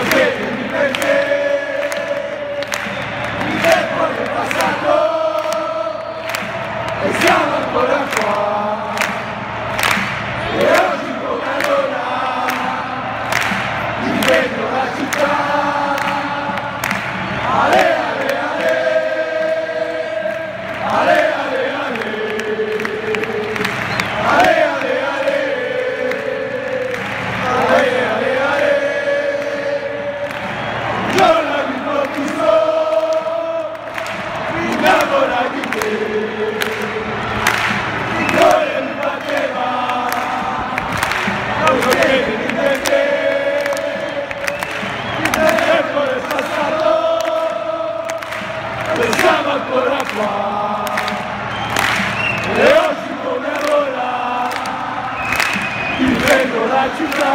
chiedimi perché il tempo è passato e siamo ancora qua. E oggi come allora difendo la città. Ale, ale, ale, ale, ale, ale, ale, ale, ale, ale, ale, ale. Un giorno all'improvviso mi innamora di te, il cuore mi batteva, non so chiedermi perché, il tempo è passato e siamo ancora qua. E oggi come allora difendo la città.